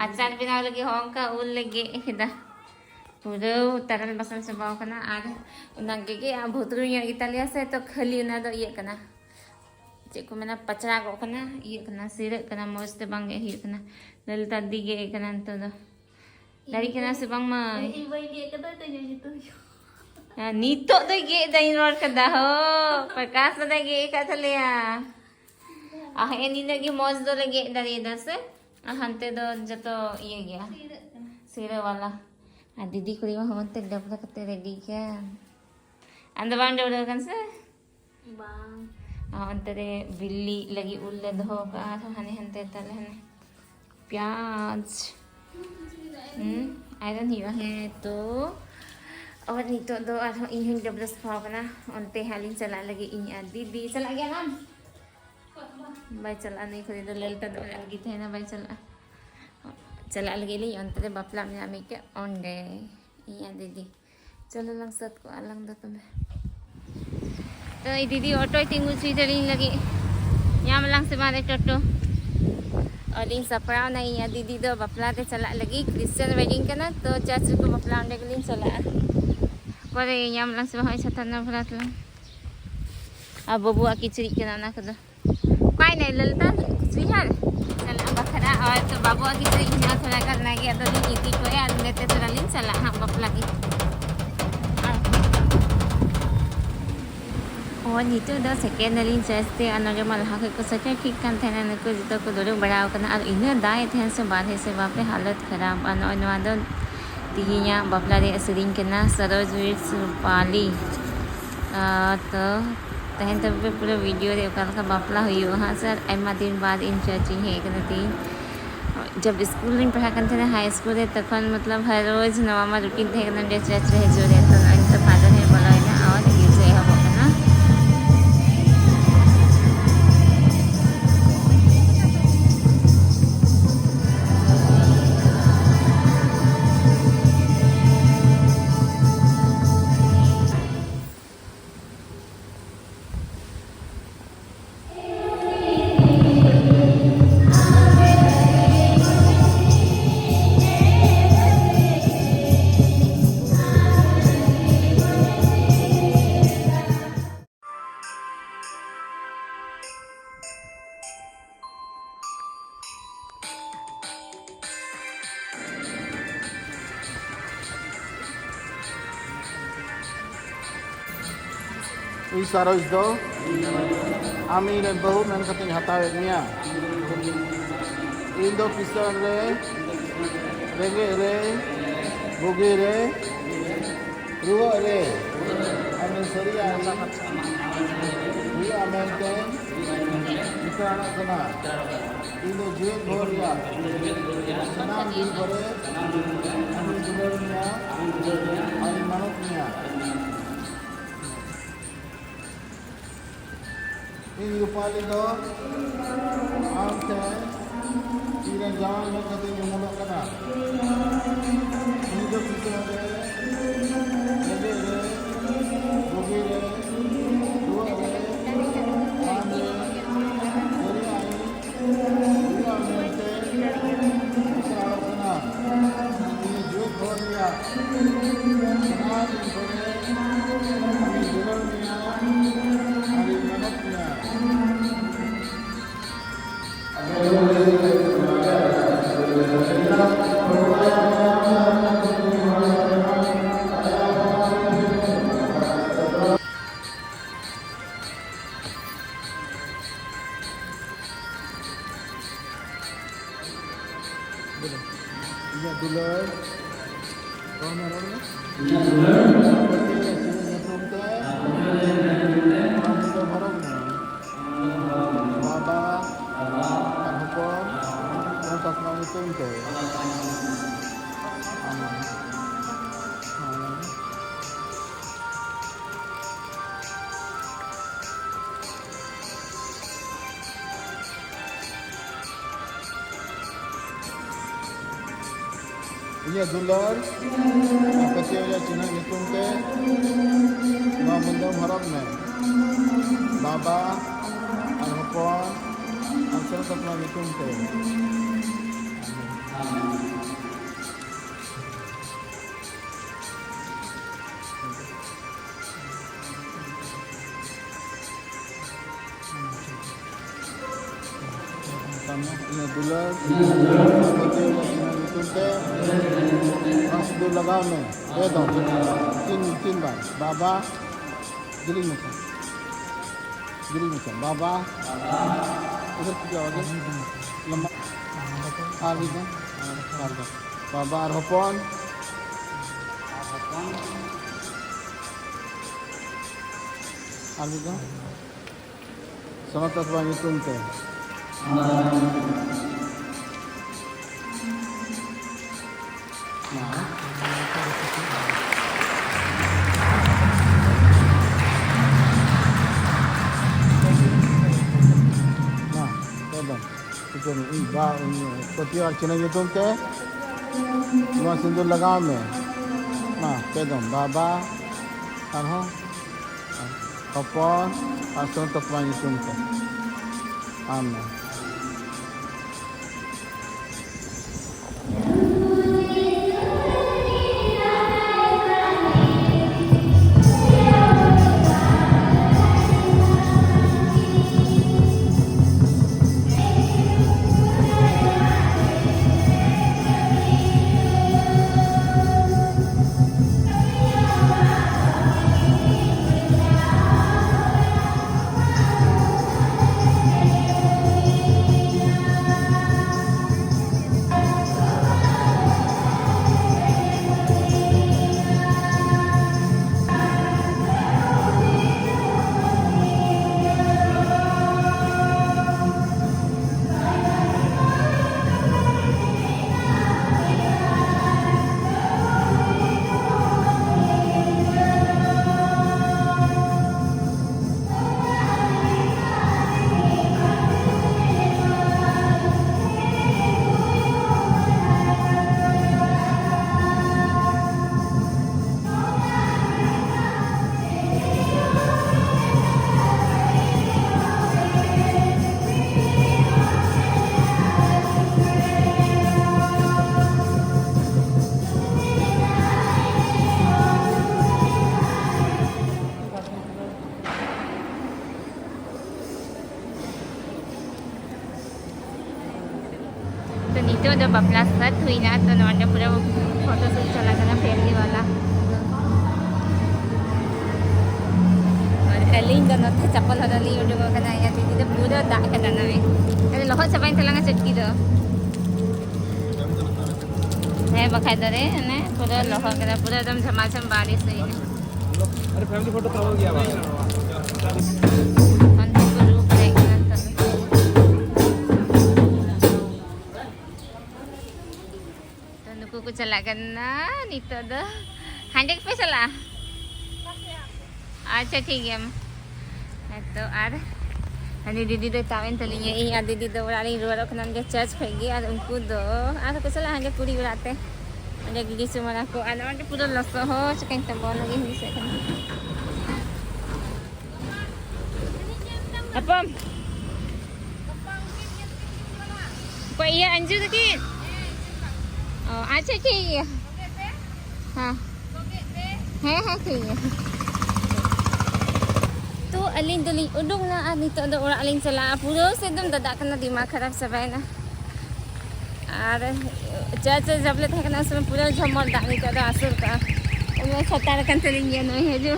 acar binaw lagi hong ka ul lagi kita. Puro taran basal sabaw kana ar unang gigi ang bhutru nya Italia se to khali una do iya kana. Cik ko mena pachra ko kana iya kana sire kana mos te bang iya kana. Lalita dige kana to do. Dari kana se bang ma. Ibu dia kata tanya gitu. Nito to gi dai ror kada ho. Perkas na gi ka thalia. Ini lagi mos do lagi dari das. Hante do jato iya gya. Sire wala. Didi ko lima humante dabla kate ready kya. Anda bang dabla kan se? Bang. Antare बिल्ली लगी उल्ले दो का हने हंते तले हने प्याज iron ही है तो और नहीं तो दो इन डबल स्पाव ना उनते हालिन चला लगी इन दीदी चला गया नाम भाई चला नहीं खुद तो ललता दो लगी थे ना भाई चला लगी ली अंतरे बापला में आमी के ओंडे ये दीदी चलो लंग सत को अलग दो तुम्हें तो दीदी ऑटो तिंगु चीजरी लगी यहाँ मलांग से मारे टोटो और इन सपराव नहीं है दीदी दो बपला ते चला लगी क्रिश्चियन वेडिंग का ना तो चाचू को बपला अंडे के लिए चला पर यहाँ मलांग से वहाँ छतन ना भरा तो अब बबुआ की चिरी के ना कदो कोई नहीं ललता कुछ यार चला बखरा और तो बाबुआ की चिरी यहाँ थोड़ा करना गया तो दीदी को यार लेते थोड़ा लिंग चला हाँ बपला की और नीचे दो सेकेंड लिंग चेस्ते अनोजो मलहा को सचे ठीक kan thena न को जितो को दो बड़ा कना और इन दाए थे से बाधे से बापे हालत खराब अनो अनवादो तीया बापला रे असरिंग केना सरोज वीर पाली तो तहन तब पे पूरा वीडियो रे का बापला हुई वहां सर एमा दिन बाद इन चर्चिंग है कनती जब स्कूल में पढ़ा करते थे हाई स्कूल है तखन मतलब हर रोज नवा रूटीन थे कन डे चर्च रहे जो रे तो इन तो फादर है बोला है ना और ये से है वो ना Isaros do Ami ren bahu men kating hatawet niya Indo pisan re Rege re Bugi re Ruwa re Amin sariya Ruwa amin ten Ika anak kena Indo juet bhoriya Senang din pare Amin dular niya Amin manok niya ini rupali do ante ira jalan में कभी मुमलो कना ini do पिछले रे लगे रे गोगी रे दुआ रे मान रे गोरी आई दुआ में ते इसराव कना ini जो खोलिया समाज बोले अभी दुलर मिया अभी मनक मिया Iya dulur, kau merona? Iya dulur. Iya dulur, kecil ya Cina hitung ke, mendom harap nih, baba, an hopon, an sel tak hitung ke. Ina dular. Tunte. Mas dulu लगाओ में दे दो तीन बार बाबा गिरिंग में बाबा उधर क्या हो गया लंबा आगे में बाबा रोपन आगे का समझता हुआ ये तुमते पति और चिन्ह ये तुम के वहाँ सिंदूर लगाओ में हाँ कह दो बाबा और हो अपन और सुन तो पाएंगे तुम के आमें तो नीचे जब अपना सेट हुई ना तो नॉर्मल पूरा फोटो शूट चला करना फैमिली वाला और एलिंग दोनों थे चप्पल हटा ली उड़ गया करना या दीदी तो पूरा दाग करना है अरे लोहा चबाइन चलांगा चटकी दो है बखाई दो रे है पूरा लोहा करना पूरा एकदम झमाझम बारिश हुई है अरे फैमिली फोटो कब हो गया Kuku celakan na nito do. Handek pa sala. अच्छा ठीक है तो आर अनि दीदी दो तावेन तलिए ई आ दीदी दो वाली रोड खनन के चर्च खइगे आ उनको दो आ तो कसला हंगे पूरी उड़ाते अनि गिगी सुमरा को आ न पूरा लस हो चकन त बोल लगी हिंदी से अपन कोई ये अंजू दकिन अच्छा ठीक है हाँ है ठीक है तो अलिंग दलिंग उडुंग ना आनी तो दो orang aling चला पूरा से एकदम दादा करना दिमाग खराब सब है ना और चर्च जब ले था ना उसमें पूरा झमर दानी तो आसुर का उन्हें छतार कंतरिंग ये नहीं है जो